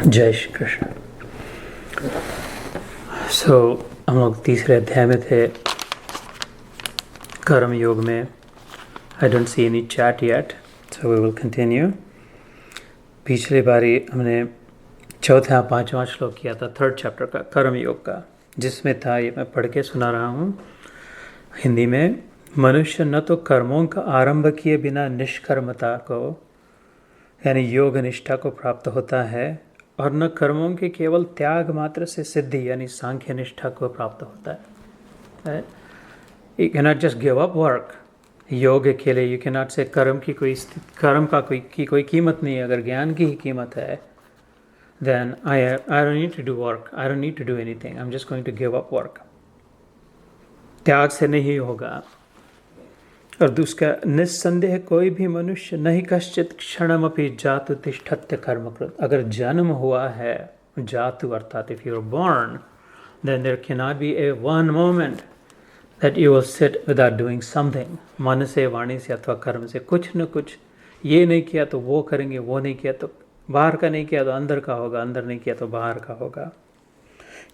जय श्री कृष्ण। हम लोग तीसरे अध्याय में थे, कर्म योग में। I don't see any chat yet, so we will continue. पिछली बारी हमने चौथा पांचवा श्लोक किया था, थर्ड चैप्टर का, कर्म योग का, जिसमें था, ये मैं पढ़ के सुना रहा हूँ हिंदी में। मनुष्य न तो कर्मों का आरंभ किए बिना निष्कर्मता को यानी योग निष्ठा को प्राप्त होता है, और न कर्मों के केवल त्याग मात्र से सिद्धि यानी सांख्य निष्ठा को प्राप्त होता है। You can not just give up work. योग के लिए यू कैन नॉट से कर्म की कोई कीमत नहीं है। अगर ज्ञान की ही कीमत है, then I don't need to do work, I don't need to do anything, I am just going to give up work. त्याग से नहीं होगा। और दूसरा, निस्संदेह कोई भी मनुष्य नहीं कश्चित क्षणमपि जातु तिष्ठत्य कर्मकृत। अगर जन्म हुआ है, जातु अर्थात if you are born, then there can not be a one moment that you will sit without doing something. मन से, वाणी से अथवा कर्म से कुछ न कुछ, ये नहीं किया तो वो करेंगे, वो नहीं किया तो बाहर का नहीं किया तो अंदर का होगा, अंदर नहीं किया तो बाहर का होगा।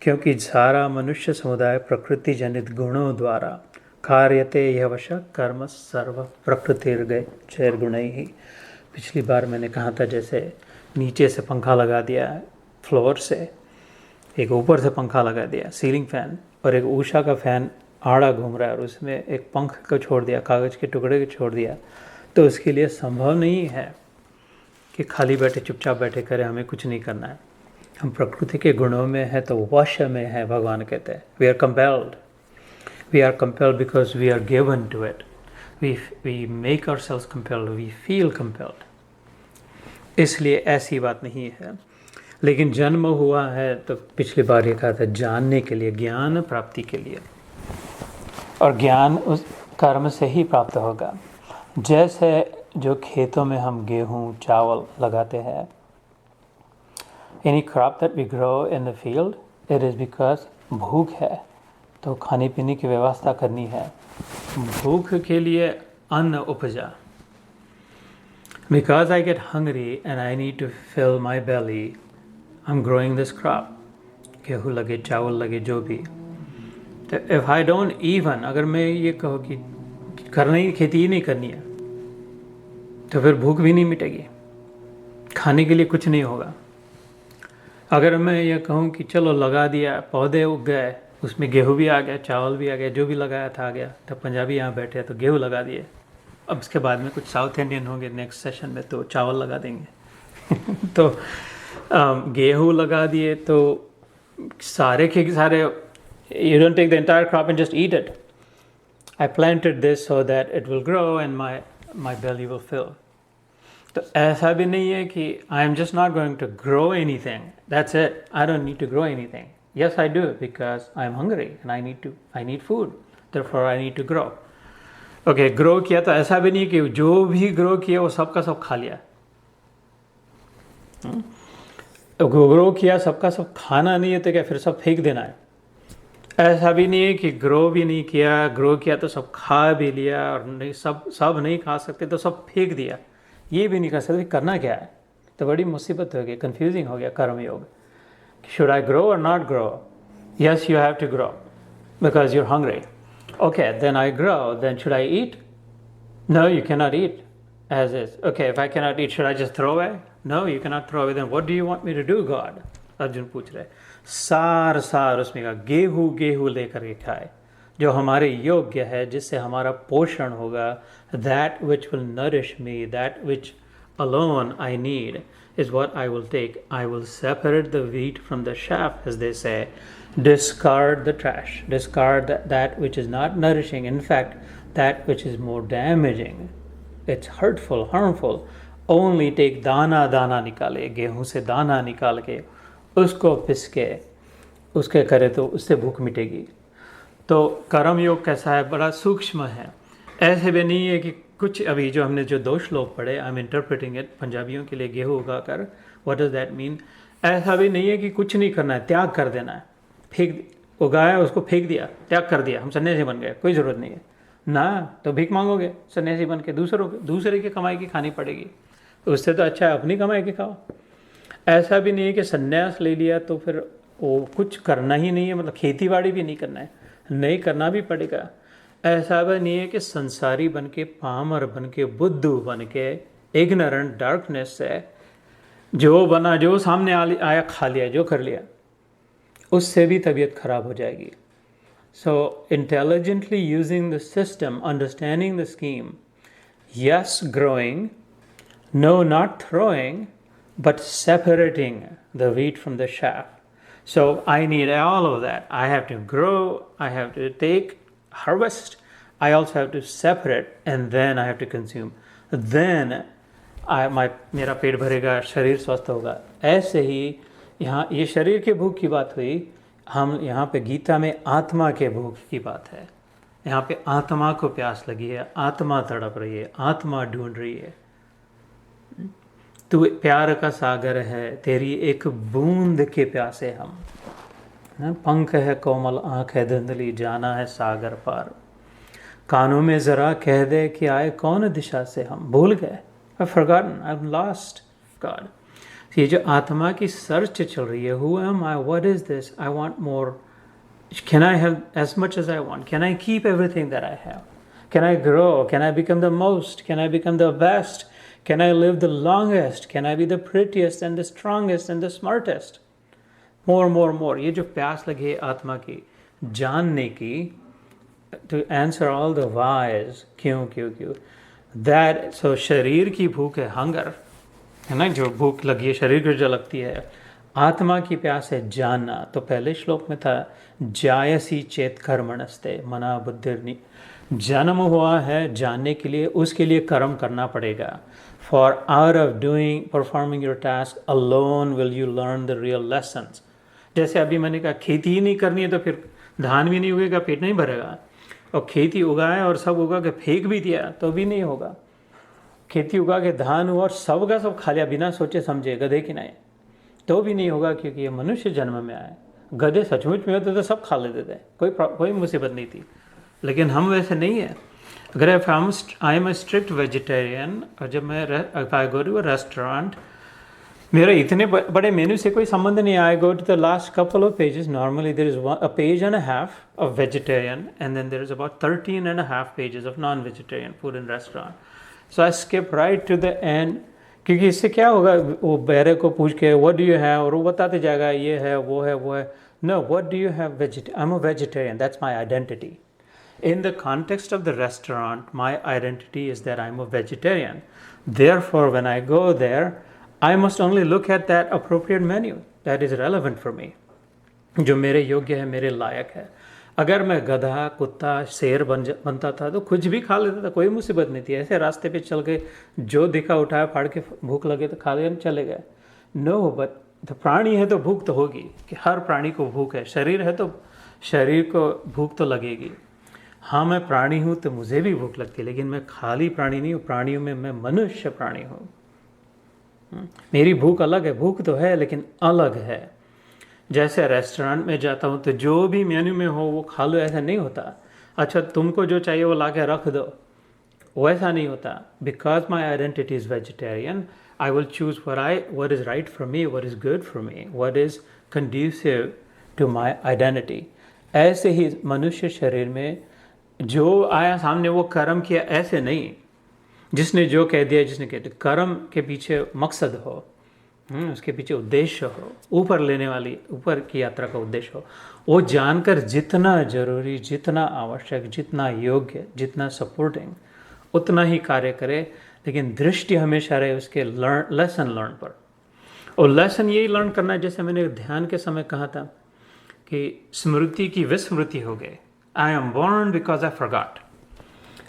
क्योंकि सारा मनुष्य समुदाय प्रकृति जनित गुणों द्वारा कार्यते यवश कर्म सर्व प्रकृतिर्गय चैर्गुण ही। पिछली बार मैंने कहा था, जैसे नीचे से पंखा लगा दिया फ्लोर से, एक ऊपर से पंखा लगा दिया सीलिंग फैन, और एक ऊषा का फैन आड़ा घूम रहा है और उसमें एक पंख को छोड़ दिया, कागज़ के टुकड़े को छोड़ दिया, तो उसके लिए संभव नहीं है कि खाली बैठे चुपचाप बैठे करें, हमें कुछ नहीं करना है। हम प्रकृति के गुणों में है तो वश में है। भगवान कहते हैं we are compelled. We are compelled because we are given to it. We make ourselves compelled. We feel compelled. इसलिए ऐसी बात नहीं है। लेकिन जन्म हुआ है तो पिछली बार ये कहा था, जानने के लिए, ज्ञान प्राप्ति के लिए, और ज्ञान उस कर्म से ही प्राप्त होगा। जैसे जो खेतों में हम गेहूँ चावल लगाते हैं, any crop that we grow in the field, it is because भूख है तो खाने पीने की व्यवस्था करनी है। भूख के लिए अन्न उपजा। Because I get hungry and I need to fill my belly, I'm growing this crop. गेहूँ लगे, चावल लगे, जो भी। तो if I don't even, अगर मैं ये कहूँ कि खेती ही नहीं करनी है, तो फिर भूख भी नहीं मिटेगी, खाने के लिए कुछ नहीं होगा। अगर मैं ये कहूँ कि चलो लगा दिया, पौधे उग गए, उसमें गेहूँ भी आ गया, चावल भी आ गया, जो भी लगाया था आ गया, तब पंजाबी यहाँ बैठे तो गेहूँ लगा दिए। अब इसके बाद में कुछ साउथ इंडियन होंगे नेक्स्ट सेशन में तो चावल लगा देंगे तो गेहूँ लगा दिए तो सारे के सारे, you don't take the entire crop and just eat it. I planted this so that it will grow and my belly will fill. तो ऐसा भी नहीं है कि I am just not going to grow anything, that's it, I don't need to grow anything. Yes, I do, because I'm hungry and I need food. Therefore, I need to grow. Okay, grow किया तो ऐसा भी नहीं कि जो भी grow किया वो सबका सब खा लिया। grow किया सबका सब खाना नहीं है तो क्या फिर सब फेंक देना है? ऐसा भी नहीं है कि grow भी नहीं किया, grow किया तो सब खा भी लिया, और नहीं सब नहीं खा सकते तो सब फेंक दिया। ये भी नहीं कर सकते। करना क्या है? तो बड़ी मुसीबत हो गई, कंफ्यूजिंग हो गया कर्म योग। Should I grow or not grow? Yes, you have to grow because you're hungry. Okay, then I grow. Then should I eat? No, you cannot eat as is. Okay, if I cannot eat, should I just throw away? No, you cannot throw away. Then what do you want me to do, God? Arjun पूछ रहे। सार उसमें का गेहूँ लेकर के खाए, जो हमारे योग्य है, जिससे हमारा पोषण होगा। That which will nourish me, that which alone I need, is what I will take. I will separate the wheat from the chaff, as they say. Discard the trash. Discard that which is not nourishing. In fact, that which is more damaging. It's hurtful, harmful. Only take दाना निकाले, गेहूँ से दाना निकाल के उसको पिस के उसके करे तो उससे भूख मिटेगी। तो कर्म योग कैसा है? बड़ा सूक्ष्म है। ऐसे भी नहीं है कि कुछ, अभी जो हमने जो 2 श्लोक पढ़े, आई एम इंटरप्रेटिंग इट, पंजाबियों के लिए गेहूँ उगा कर, व्हाट डज दैट मीन? ऐसा भी नहीं है कि कुछ नहीं करना है, त्याग कर देना है। उगाया उसको फेंक दिया, त्याग कर दिया, हम सन्यासी बन गए, कोई ज़रूरत नहीं है ना। तो भीख मांगोगे सन्यासी बन के, दूसरे की कमाई की खानी पड़ेगी। उससे तो अच्छा है अपनी कमाई की खाओ। ऐसा भी नहीं है कि संन्यास ले लिया तो फिर वो कुछ करना ही नहीं है, मतलब खेती बाड़ी भी नहीं करना है, नहीं करना भी पड़ेगा। ऐसा भी नहीं है कि संसारी बन के, पामर बन के, बुद्धू बन के, इग्नोरेंट डार्कनेस से जो बना, जो सामने आया खा लिया, जो कर लिया, उससे भी तबीयत खराब हो जाएगी। So intelligently using the system, understanding the scheme, yes growing, no not throwing, but separating the wheat from the chaff. So I need all of that. I have to grow, I have to take, harvest, I also have to separate, and then I have to consume. Then मेरा पेट भरेगा, शरीर स्वस्थ होगा। ऐसे ही यहाँ ये शरीर के भूख की बात हुई, हम यहाँ पे गीता में आत्मा के भूख की बात है। यहाँ पे आत्मा को प्यास लगी है, आत्मा तड़प रही है, आत्मा ढूंढ रही है। तू प्यार का सागर है, तेरी एक बूंद के प्यासे हम। पंख है कोमल, आँख है धुंधली, जाना है सागर पार। कानों में ज़रा कह दे कि आए कौन दिशा से हम, भूल गए, I forgotten, I am lost God. ये जो आत्मा की सर्च चल रही है, who am I, what is this, I want more, can I have as much as I want, can I keep everything that I have, can I grow, can I become the most, can I become the best, can I live the longest, can I be the prettiest and the strongest and the smartest, more. ये जो प्यास लगी है आत्मा की जानने की, to answer all the whys, क्यों, that, so शरीर की भूख है, हंगर है ना, जो भूख लगी है शरीर को जो लगती है। आत्मा की प्यास है जानना। तो पहले श्लोक में था जायसी चेत कर्मणस्ते मना बुद्धिर्नि, जन्म हुआ है जानने के लिए, उसके लिए कर्म करना पड़ेगा। For out of doing, performing your task alone will you learn the real lessons. जैसे अभी मैंने कहा खेती ही नहीं करनी है तो फिर धान भी नहीं उगेगा, पेट नहीं भरेगा। और खेती उगाए और सब उगा के फेंक भी दिया तो भी नहीं होगा। खेती उगा के धान हुआ और सब का सब खा लिया बिना सोचे समझे, गधे की नहीं, तो भी नहीं होगा, क्योंकि ये मनुष्य जन्म में आए। गधे सचमुच में होते तो सब खा लेते थे, कोई मुसीबत नहीं थी, लेकिन हम वैसे नहीं है। अगर I am a strict vegetarian, और जब मैं आई गो टू अ रेस्टोरेंट, मेरा इतने बड़े मेन्यू से कोई संबंध नहीं। I go to the last couple of pages, normally there is a page and a half of vegetarian and then there is about 13.5 pages of non vegetarian food in restaurant. So I skip right to the end, क्योंकि इससे क्या होगा, वो बैरे को पूछ के what do you have, और वो बताते जाएगा ये है वो है वो है। No, what do you have, I am a vegetarian, that's my identity. In the context of the restaurant, my identity is that I'm a vegetarian. Therefore, when I go there, I must only look at that appropriate menu that is relevant for me, जो मेरे योग्य है, मेरे लायक है। अगर मैं गधा, कुत्ता, शेर बनता था तो कुछ भी खा लेता था, कोई मुसीबत नहीं थी। ऐसे रास्ते पे चल के जो दिखा उठाया, फाड़ के भूख लगे तो खा लिया, चले गए। नो, बट प्राणी है तो भूख तो होगी, कि हर प्राणी को भूख है। शरीर है तो शरीर को भूख तो लगेगी। हाँ, मैं प्राणी हूँ तो मुझे भी भूख लगती है, लेकिन मैं खाली प्राणी नहीं हूँ, प्राणियों में मैं मनुष्य प्राणी हूँ। मेरी भूख अलग है, भूख तो है लेकिन अलग है। जैसे रेस्टोरेंट में जाता हूँ तो जो भी मेन्यू में हो वो खा लो, ऐसा नहीं होता। अच्छा, तुमको जो चाहिए वो ला के रख दो, वैसा नहीं होता। Because my identity is vegetarian, I will choose what is right for me, what is good for me, what is conducive to my identity। ऐसे ही मनुष्य शरीर में जो आया सामने वो कर्म किया, ऐसे नहीं जिसने जो कह दिया, जिसने कह दिया। कर्म के पीछे मकसद हो, उसके पीछे उद्देश्य हो, ऊपर लेने वाली, ऊपर की यात्रा का उद्देश्य हो। वो जानकर जितना जरूरी, जितना आवश्यक, जितना योग्य, जितना सपोर्टिंग, उतना ही कार्य करे, लेकिन दृष्टि हमेशा रहे उसके लेसन लर्न पर। और लेसन यही लर्न करना है, जैसे मैंने ध्यान के समय कहा था कि स्मृति की विस्मृति हो गई। I am born because I forgot.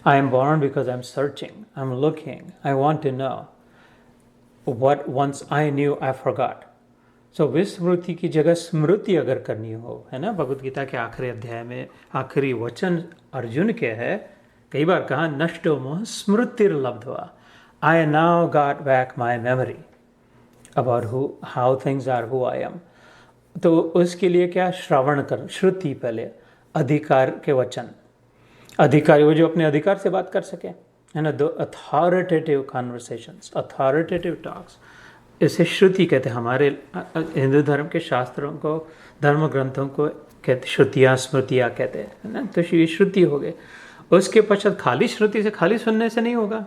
I am born because I'm searching, I'm looking, I want to know what once I knew I forgot. So विस्मृति की जगह स्मृति अगर करनी हो, है ना, भगवद गीता के आखिरी अध्याय में आखिरी वचन अर्जुन के है, कई बार कहा नष्टो मोह स्मृतिर्लब्ध्वा, I now got back my memory about how things are, who I am. तो उसके लिए क्या, श्रवण कर, श्रुति पहले, अधिकार के वचन, अधिकारी वो जो अपने अधिकार से बात कर सके, है ना, दो अथॉरिटेटिव कॉन्वर्सेशंस, अथॉरिटेटिव टॉक्स, इसे श्रुति कहते हैं। हमारे हिंदू धर्म के शास्त्रों को, धर्म ग्रंथों को कहते श्रुतियाँ स्मृतियाँ कहते हैं, है ना। तो ये श्रुति हो गए। उसके पश्चात खाली श्रुति से, खाली सुनने से नहीं होगा।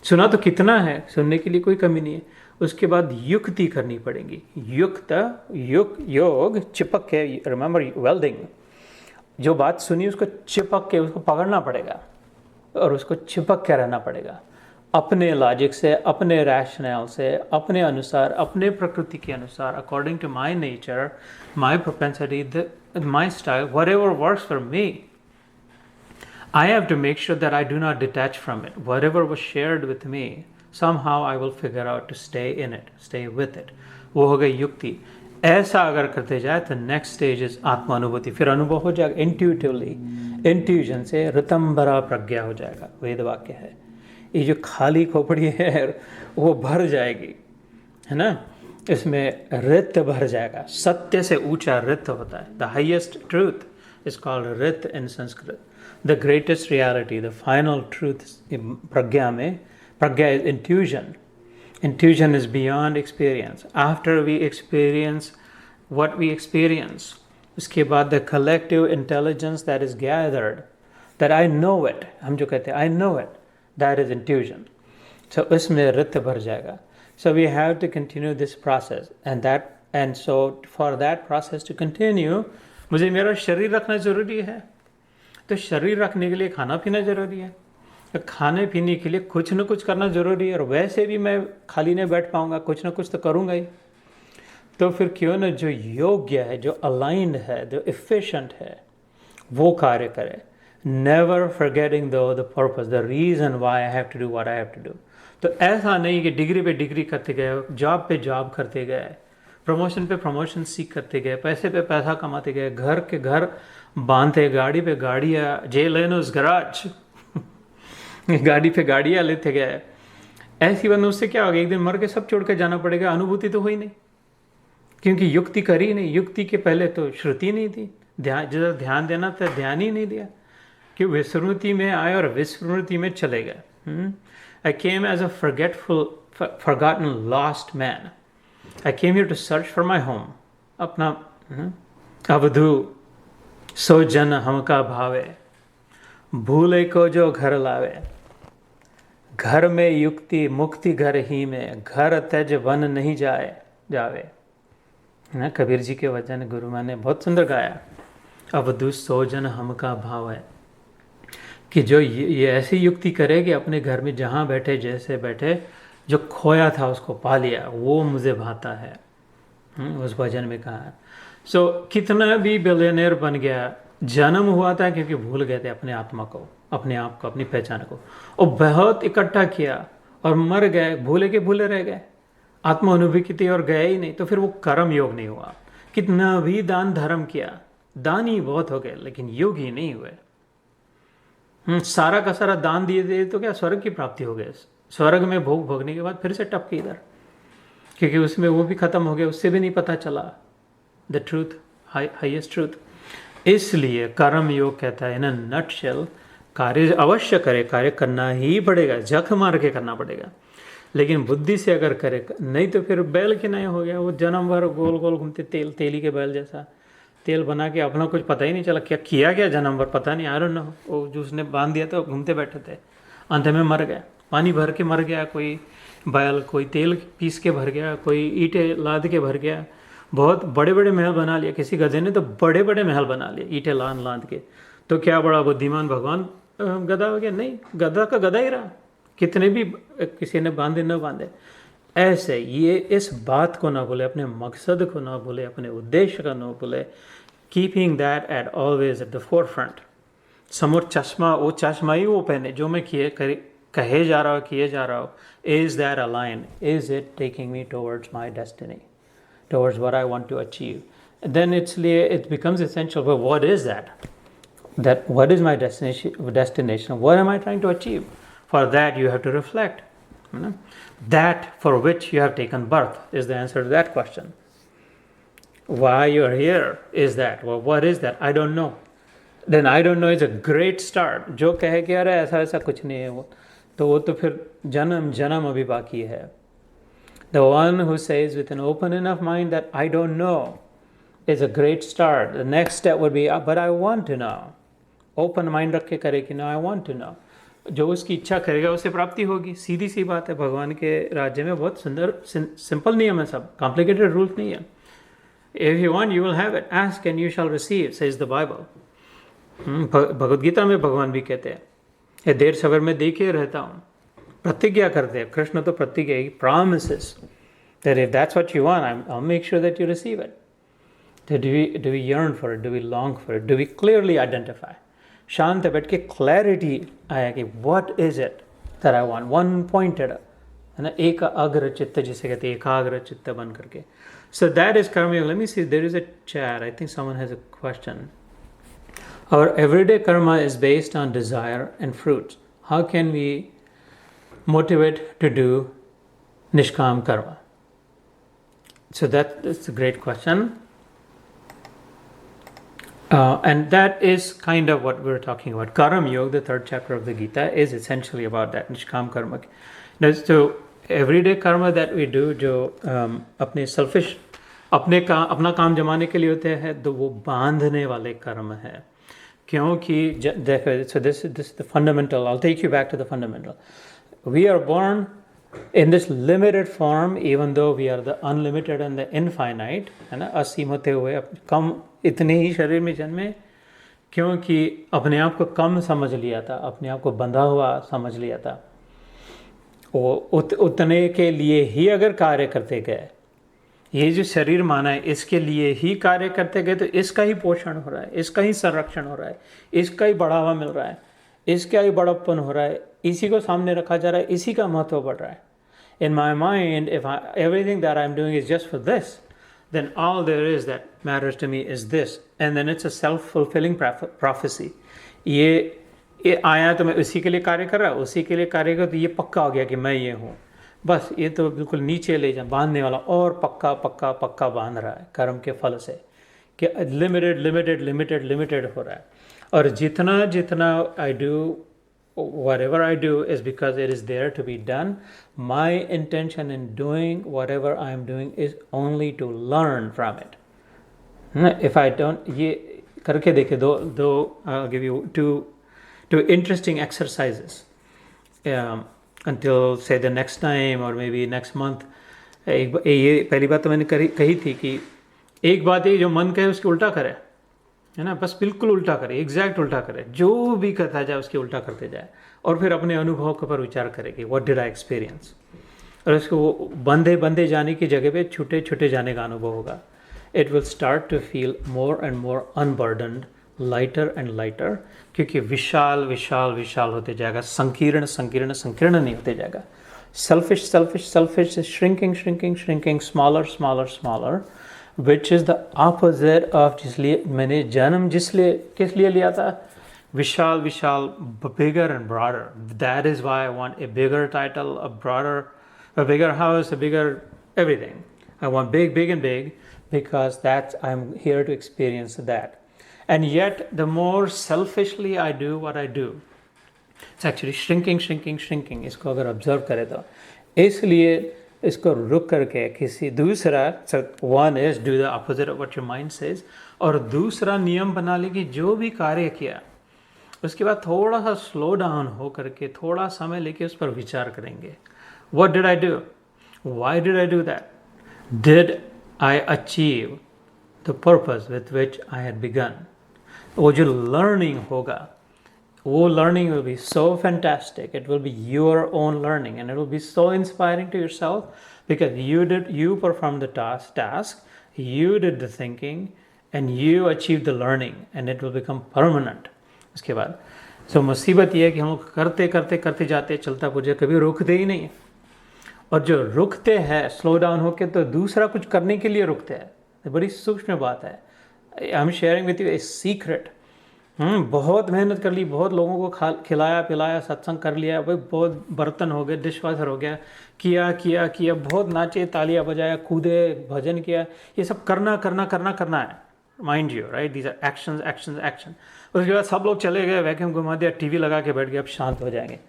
सुना तो कितना है, सुनने के लिए कोई कमी नहीं है। उसके बाद युक्ति करनी पड़ेगी। युक्त, योग चिपक के, रिमेंबर वेल्डिंग, जो बात सुनी उसको चिपक के उसको पकड़ना पड़ेगा और उसको चिपक के रहना पड़ेगा, अपने लॉजिक से, अपने रैशनल से, अपने अनुसार, अपने प्रकृति के अनुसार, according to my nature, my propensity, my style, whatever works for me. I have to make sure that I do not detach from it. Whatever was shared with me, somehow I will figure out to stay in it, stay with it. वो हो गई युक्ति। ऐसा अगर करते जाए तो next stage is आत्मानुभूति। फिर अनुभव हो जाएगा इंट्यूटिवली, इंट्यूजन से ऋतंबरा प्रज्ञा हो जाएगा। वेद वाक्य है। ये जो खाली खोपड़ी है वो भर जाएगी, है ना। इसमें रित भर जाएगा। सत्य से ऊंचा रित होता है। The highest truth is called रित in Sanskrit. The greatest reality, the final truth प्रज्ञा में, प्रज्ञा is intuition. Intuition is beyond experience. After we experience what we experience, उसके बाद the collective intelligence that is gathered, that I know it, हम जो कहते हैं I know it, that is intuition. So उसमें रित भर जाएगा. So we have to continue this process, and so for that process to continue, मुझे मेरा शरीर रखना जरूरी है। तो शरीर रखने के लिए खाना पीना जरूरी है। खाने पीने के लिए कुछ न कुछ करना जरूरी है। और वैसे भी मैं खाली नहीं बैठ पाऊंगा, कुछ न कुछ तो करूंगा ही। तो फिर क्यों न जो योग्य है, जो अलाइंड है, जो एफिशिएंट है, वो कार्य करे। Never forgetting the purpose, the reason why I have to do what I have to do. तो ऐसा नहीं कि डिग्री पे डिग्री करते गए, जॉब पे जॉब करते गए, प्रमोशन पे प्रमोशन सीख करते गए, पैसे पे पैसा कमाते गए, घर के घर बांधते, गाड़ी पे गाड़ियाँ, जे लेनोस गराज, गाड़ी पे गाड़ियाँ लेते गए। ऐसी बंद उससे क्या होगा, एक दिन मर के सब छोड़ के जाना पड़ेगा। अनुभूति तो हुई नहीं, क्योंकि युक्ति करी नहीं। युक्ति के पहले तो श्रुति नहीं थी। जिधर ध्यान देना था ध्यान ही नहीं दिया, कि विस्मृति में आए और विस्मृति में चले गए। I came as a forgotten lost man. I came here to search for my home. अपना अवधू सो जन हमका भावे, भूले को जो घर लावे। घर में युक्ति मुक्ति घर ही में, घर त्यज वन नहीं जावे। ना कबीर जी के वचन गुरु माँ ने बहुत सुंदर गाया। अवधु सोजन हमका भाव है, कि जो ये ऐसी युक्ति करेगी अपने घर में जहाँ बैठे जैसे बैठे, जो खोया था उसको पा लिया, वो मुझे भाता है। उस भजन में कहा। सो कितना भी बिलियनर बन गया, जन्म हुआ था क्योंकि भूल गए थे अपने आत्मा को, अपने आप को, अपनी पहचान को, और बहुत इकट्ठा किया और मर गए, भूले के भूले रह गए, आत्मा अनुभूति की और गए ही नहीं। तो फिर वो कर्म योग नहीं हुआ। कितना भी दान धर्म किया, दानी बहुत हो गए लेकिन योगी नहीं हुए। सारा का सारा दान दिए दे तो क्या स्वर्ग की प्राप्ति हो गई। स्वर्ग में भोग भोगने के बाद फिर से टपके इधर, क्योंकि उसमें वो भी खत्म हो गया, उससे भी नहीं पता चला द ट्रूथ, हाईएस्ट ट्रूथ। इसलिए कर्म योग कहता है इन नटशेल, कार्य अवश्य करे, कार्य करना ही पड़ेगा, जख मार के करना पड़ेगा। लेकिन बुद्धि से अगर करे, नहीं तो फिर बैल के नहीं हो गया। वो जन्म भर गोल गोल घूमते, तेली के बैल जैसा तेल बना के, अपना कुछ पता ही नहीं चला क्या किया गया जन्म भर, पता नहीं, आई डोंट नो। वो जो उसने बांध दिया तो घूमते बैठे थे, अंत में मर गया, पानी भर के मर गया कोई बैल, कोई तेल पीस के भर गया, कोई ईंटें लाद के भर गया। बहुत बड़े बड़े महल बना लिया, किसी गधे ने तो बड़े बड़े महल बना लिए ईंटें लाद के। तो क्या बड़ा बुद्धिमान भगवान गधा हो गया? नहीं, गधा का गधा ही रहा, कितने भी किसी ने बांधे न बांधे। ऐसे ये इस बात को ना भूले, अपने मकसद को ना भूले, अपने उद्देश्य का ना भूले। Keeping that at always at the four front. समोर चश्मा, वो चश्मा ही वो पहने जो मैं कहे जा रहा हूँ, किए जा रहा हूँ। Is that align? Is it taking me towards my destiny, towards what I want to achieve? Then it becomes essential. But what is that? What is my destination? What am I trying to achieve? For that you have to reflect. That for which you have taken birth is the answer to that question. Why you are here is that. Well, what is that? I don't know. Then I don't know is a great start. जो कहे कि अरे ऐसा कुछ नहीं है, वो तो फिर जन्म अभी बाकी है। The one who says with an open enough mind that I don't know is a great start. The next step would be, but I want to know. Open mind रख के करे कि ना आई वांट टू नो, जो उसकी इच्छा करेगा उसे प्राप्ति होगी. सीधी सी बात है. भगवान के राज्य में बहुत सुंदर सिंपल नियम है, सब कॉम्प्लिकेटेड रूल्स नहीं है. If you want you will have it, ask and you shall receive, says the Bible. Bhagavad Gita में भगवान भी कहते हैं, ये देर सवेर में देखे रहता हूँ. प्रतिज्ञा करते हैं कृष्ण, तो प्रतिज्ञा, promises that if that's what you want, I'll make sure that you receive it. Do we yearn for it? Do we long for it? Do we clearly identify? शांत बैठ के क्लैरिटी आया कि what is it that I want? One pointed, है ना, एक अग्र चित्त जिसे कहते हैं, एकाग्र चित्त बन करके. So that is karma yoga. Let me see, there is a chat. I think someone has a question. Our everyday karma is based on desire and fruits. How can we motivate to do nishkam karma? So that's a great question. And that is kind of what we're talking about. Karma Yoga, the third chapter of the Gita, is essentially about that, nishkam karma. Now, so everyday karma that we do, जो अपने selfish, अपना काम जमाने के लिए होते हैं, तो वो बांधने वाले कर्म है. क्योंकि देखो, so this is the fundamental. I'll take you back to the fundamental. We are born in this limited form, even though we are the unlimited and the infinite, है ना, असीम होते हुए कम इतने ही शरीर में जन्मे, क्योंकि अपने आप को कम समझ लिया था, अपने आप को बंधा हुआ समझ लिया था. वो उतने के लिए ही अगर कार्य करते गए, ये जो शरीर माना है इसके लिए ही कार्य करते गए, तो इसका ही पोषण हो रहा है, इसका ही संरक्षण हो रहा है, इसका ही बढ़ावा मिल रहा है, इसका ही बड़प्पन हो रहा है, इसी को सामने रखा जा रहा है, इसी का महत्व बढ़ रहा है. In my mind, if everything that I'm doing is just for this, then all there is that matters to me is this, and then it's a self-fulfilling prophecy. ये आया तो मैं उसी के लिए कार्य कर रहा हूँ, उसी के लिए कार्य कर, तो ये पक्का हो गया कि मैं ये हूँ. बस ये तो बिल्कुल नीचे ले जा, बांधने वाला, और पक्का पक्का पक्का बांध रहा है कर्म के फल से, कि लिमिटेड लिमिटेड लिमिटेड लिमिटेड हो रहा है. और जितना जितना I do, whatever I do is because it is there to be done. My intention in doing whatever I am doing is only to learn from it. If I don't, ये करके देखे दो I'll give you two interesting exercises until say the next time or maybe next month. ये पहली बात तो मैंने कही थी कि एक बात ये, जो मन कहे उसकी उल्टा करे, है ना, बस बिल्कुल उल्टा करे, एग्जैक्ट उल्टा करे, जो भी कहता जाए उसके उल्टा करते जाए, और फिर अपने अनुभव के ऊपर विचार करे कि व्हाट डिड आई एक्सपीरियंस, और उसको बंधे बंधे जाने की जगह पे छूटे छूटे जाने का अनुभव होगा. It will start to feel more and more unburdened, lighter and lighter, क्योंकि विशाल विशाल विशाल होते जाएगा, संकीर्ण संकीर्ण संकीर्ण नहीं होते जाएगा. Selfish selfish selfish shrinking shrinking shrinking, smaller smaller smaller, which is the opposite of जिसलिए मैंने जन्म किस लिए लिया था, विशाल विशाल, bigger and broader. That is why I want a bigger title, a bigger house, a bigger everything. I want big and big, because I'm here to experience that. And yet the more selfishly I do what I do, it's actually shrinking shrinking shrinking. इसको अगर observe करें तो इसलिए इसको रुक करके किसी दूसरा, one is do the opposite of what your mind says, और दूसरा नियम बना ले कि जो भी कार्य किया उसके बाद थोड़ा सा स्लो डाउन हो करके थोड़ा समय लेके उस पर विचार करेंगे. What did I do, why did I do that, did I achieve the purpose with which I had begun. वो जो लर्निंग होगा, वो learning will be so fantastic. It will be your own learning, and it will be so inspiring to yourself, because you performed the task, you did the thinking, and you achieved the learning, and it will become permanent. उसके बाद so मुसीबत ये है कि हम लोग करते करते करते जाते, चलता पुर्जा, कभी रुकते ही नहीं. और जो रुकते हैं स्लो डाउन होके, तो दूसरा कुछ करने के लिए रुकते हैं. बड़ी सूक्ष्म बात है. I am sharing with U a secret. बहुत मेहनत कर ली, बहुत लोगों को खिलाया पिलाया, सत्संग कर लिया, भाई बहुत बर्तन हो गए, डिशवाशर हो गया, किया किया किया, बहुत नाचे, तालियां बजाया, कूदे, भजन किया, ये सब करना करना करना करना है. Mind you, right, these are actions actions action. उसके बाद सब लोग चले गए, वैक्यूम घुमा दिया, टीवी लगा के बैठ गए, अब शांत हो जाएंगे.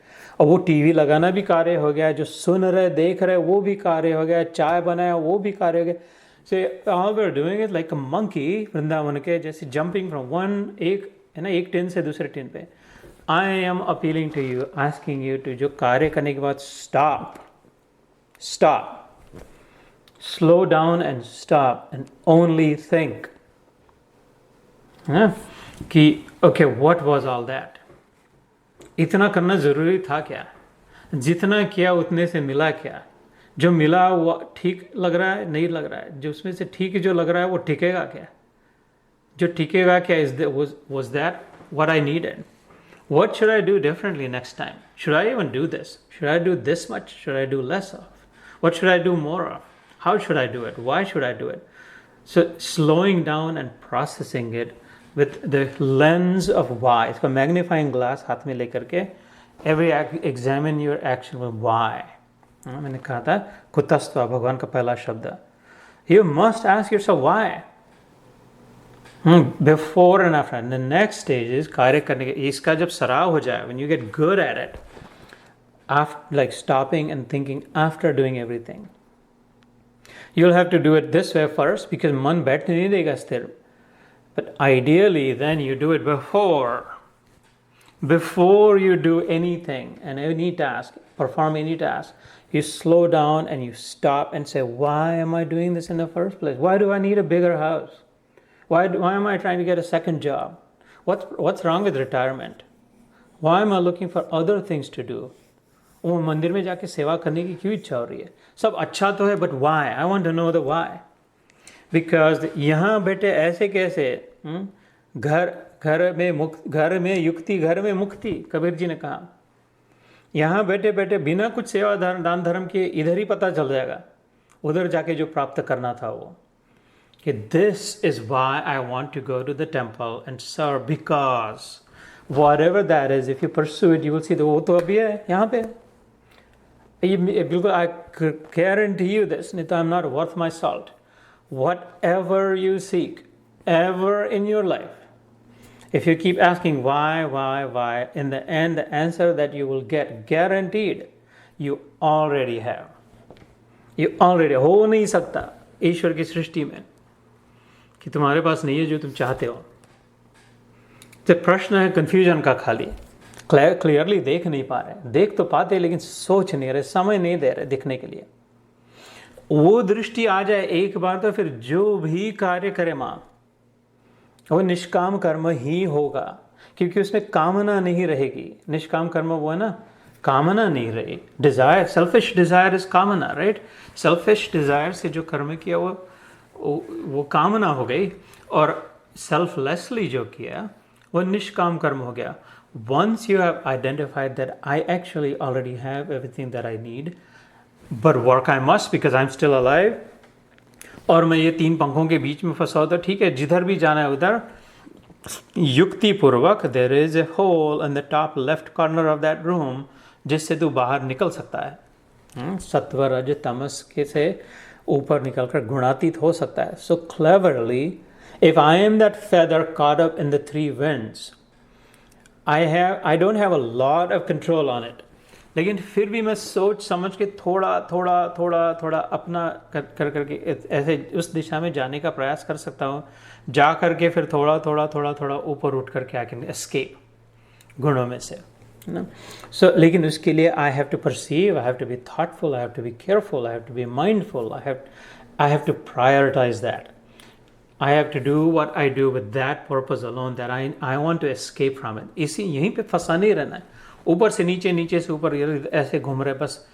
और वो टीवी लगाना भी कार्य हो गया, जो सुन रहे देख रहे वो भी कार्य हो गया, चाय बनाया वो भी कार्य हो गया. So all we're doing is like a monkey, Vrindavan के जैसे jumping from one एक टिन से दूसरे टिन पे. I am appealing to you, asking you to जो कार्य करने के बाद stop, slow down and stop and only think. कि okay, what was all that? इतना करना जरूरी था क्या? जितना किया उतने से मिला क्या? जो मिला वो ठीक लग रहा है, नहीं लग रहा है. जो उसमें से ठीक जो लग रहा है वो टिकेगा क्या? जो टिकेगा क्या? Was that what I needed? What should I do differently next time? Should I even do this? Should I do this much? Should I do less of? What should I do more of? How should I do it? Why should I do it? So slowing down and processing it with the lens of why. इसका magnifying glass हाथ में लेकर के examine your action with why. मैंने कहा था कुतस्त्व भगवान का पहला शब्द. You must ask yourself why. Before and after. And the next stage is कार्य करने के इसका जब सराव हो जाए, when you get good at it, after like stopping and thinking after doing everything. You'll have to do it this way first because मन बैठने नहीं देगा स्थिर. But ideally then you do it before you do anything and any task, perform any task. You slow down and you stop and say, why am I doing this in the first place? Why do I need a bigger house? Why am I trying to get a second job? What's wrong with retirement? Why am I looking for other things to do? वो मंदिर में जाके सेवा करने की क्यों इच्छा हो रही है? सब अच्छा तो है, but why? I want to know the why. Because यहाँ बेटे ऐसे कैसे घर में युक्ति घर में मुक्ति, कबीर जी ने कहा. यहाँ बैठे बैठे बिना कुछ सेवा दान धर्म के इधर ही पता चल जाएगा, उधर जाके जो प्राप्त करना था वो. कि this is why I want to go to the temple and serve, because whatever that is, if you pursue it, you will see that वो तो अभी है यहाँ पे. बिल्कुल I guarantee you this, नहीं तो I'm not worth my salt. Whatever you seek, ever in your life, if you keep asking why, in the end, the answer that you will get, guaranteed, you already have. You already हो नहीं सकता ईश्वर की सृष्टि में कि तुम्हारे पास नहीं है जो तुम चाहते हो. तो प्रश्न है कंफ्यूजन का खाली. क्लियरली देख नहीं पा रहे, देख तो पाते लेकिन सोच नहीं रहे, समय नहीं दे रहे दिखने के लिए. वो दृष्टि आ जाए एक बार तो फिर जो भी कार्य करे माँ वो निष्काम कर्म ही होगा, क्योंकि उसमें कामना नहीं रहेगी. निष्काम कर्म वो है ना, कामना नहीं रही. डिजायर, सेल्फिश डिजायर इज कामना, राइट? सेल्फिश डिजायर से जो कर्म किया वो कामना हो गई, और सेल्फलेसली जो किया वो निष्काम कर्म हो गया. Once you have identified that I actually already have everything that I need, but work I must because I'm still alive, और मैं ये तीन पंखों के बीच में फंसा हो, तो ठीक है, जिधर भी जाना है उधर युक्ति पूर्वक there is a hole in the top left corner of that room जिससे तू बाहर निकल सकता है. सत्व रज तमस के से ऊपर निकलकर गुणातीत हो सकता है. So cleverly, if I am that feather caught up in the three winds, I don't have a lot of control on it. लेकिन फिर भी मैं सोच समझ के थोड़ा अपना करके ऐसे उस दिशा में जाने का प्रयास कर सकता हूँ. जा करके फिर थोड़ा ऊपर उठ करके आई कैन एस्केप गुणों में से. So लेकिन उसके लिए I have to perceive, I have to be thoughtful, I have to be careful, I have to be mindful, I have to prioritize that. I have to do what I do with that purpose alone, that I want to escape from it. इसी यहीं पे फंसा नहीं रहना है. ऊपर से नीचे, नीचे से ऊपर ऐसे घूम रहे बस,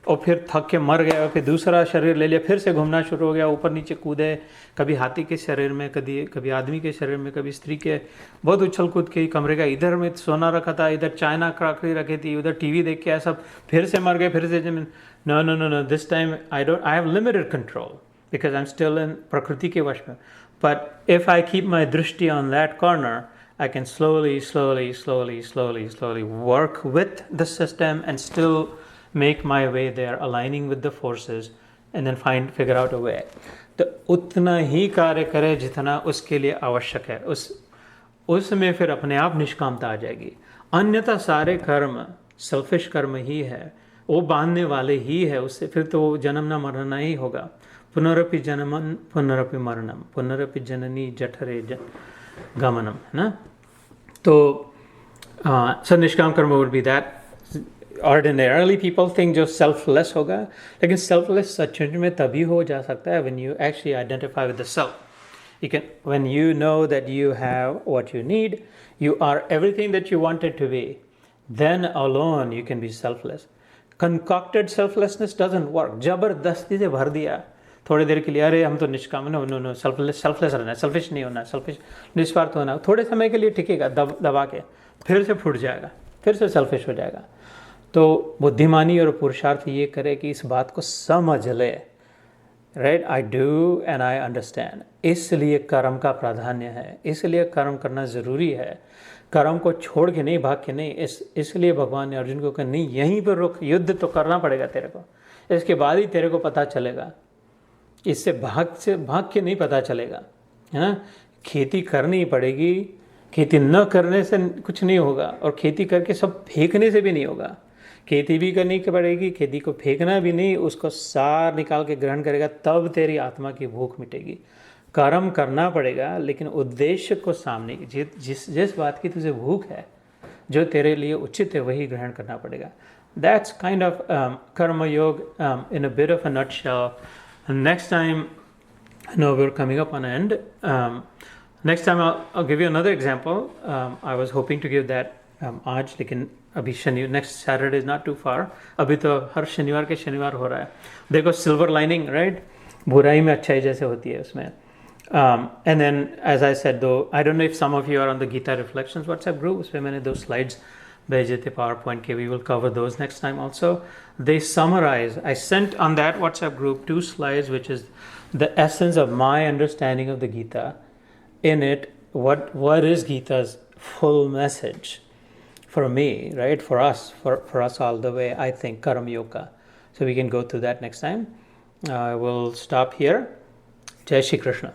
और फिर थक के मर गया, फिर दूसरा शरीर ले लिया, फिर से घूमना शुरू हो गया, ऊपर नीचे कूदे, कभी हाथी के शरीर में, कभी आदमी के शरीर में, कभी स्त्री के, बहुत उछल कूद के कमरे का, इधर में सोना रखा था, इधर चाइना क्रॉकरी रखी थी, उधर टीवी देख के ऐसा, फिर से मर गए, फिर से no this time I have limited control because I am still in प्रकृति के वश में. But if I keep my दृष्टि on that corner, I can slowly work with the system and still make my way there, aligning with the forces, and then figure out a way. तो उतना ही कार्य करे जितना उसके लिए आवश्यक है. उसमें फिर अपने आप निष्कामता आ जाएगी. अन्यथा सारे कर्म सेल्फिश कर्म ही है, वो बांधने वाले ही है, उससे फिर तो जन्मना मरना ही होगा। पुनरपि जन्मन पुनरपि मरणम पुनरपि जननी जठरे गमनम, है ना। तो सो निष्काम कर्म would be that. Ordinarily people think जो सेल्फलेस होगा, लेकिन सेल्फलेस सचमुच में तभी हो जा सकता है when you actually identify with the self. You can, when you know that you have what you need, you are everything that you wanted to be, then alone you can be selfless. Concocted selflessness doesn't work. जबरदस्ती से भर दिया थोड़ी देर के लिए, अरे हम तो निष्काम, नो नो नो, सेल्फलेस रहना, सेल्फिश नहीं होना, सेल्फिश निस्वार्थ होना, थोड़े समय के लिए टिकेगा, दबा के फिर से फूट जाएगा, फिर से सेल्फिश हो जाएगा। तो बुद्धिमानी और पुरुषार्थ ये करे कि इस बात को समझ ले, right, I do and I understand. इसलिए कर्म का प्राधान्य है, इसलिए कर्म करना ज़रूरी है। कर्म को छोड़ के नहीं, भाग के नहीं। इसलिए भगवान ने अर्जुन को कहा नहीं, यहीं पर रुक, युद्ध तो करना पड़ेगा तेरे को, इसके बाद ही तेरे को पता चलेगा। इससे भाग के नहीं पता चलेगा, है ना। खेती करनी पड़ेगी, खेती न करने से कुछ नहीं होगा, और खेती करके सब फेंकने से भी नहीं होगा। खेती भी करनी पड़ेगी, खेती को फेंकना भी नहीं, उसको सार निकाल के ग्रहण करेगा, तब तेरी आत्मा की भूख मिटेगी। कर्म करना पड़ेगा, लेकिन उद्देश्य को सामने, जिस बात की तुझे भूख है, जो तेरे लिए उचित है, वही ग्रहण करना पड़ेगा। That's kind of karma yoga in a bit of a nutshell. Next time, no we are coming up on end, next time I'll give you another example. I was hoping to give that आज, लेकिन अभी next Saturday is not too far. अभी तो हर शनिवार के शनिवार हो रहा है। देखो सिल्वर लाइनिंग, राइट, बुराई में अच्छाई जैसे होती है उसमें। And then as I said, though I don't know if some of you are on the Gita reflections WhatsApp group, उसमें मैंने 2 स्लाइड्स भेजे थे पावर पॉइंट के। We will cover those next time also. They summarise, I sent on that WhatsApp group 2 slides which is the essence of my understanding of the Gita. In it, what is Gita's full message for me, right, for us all the way, I think, Karam Yoga. So we can go through that next time. I will stop here. Jai Shri Krishna.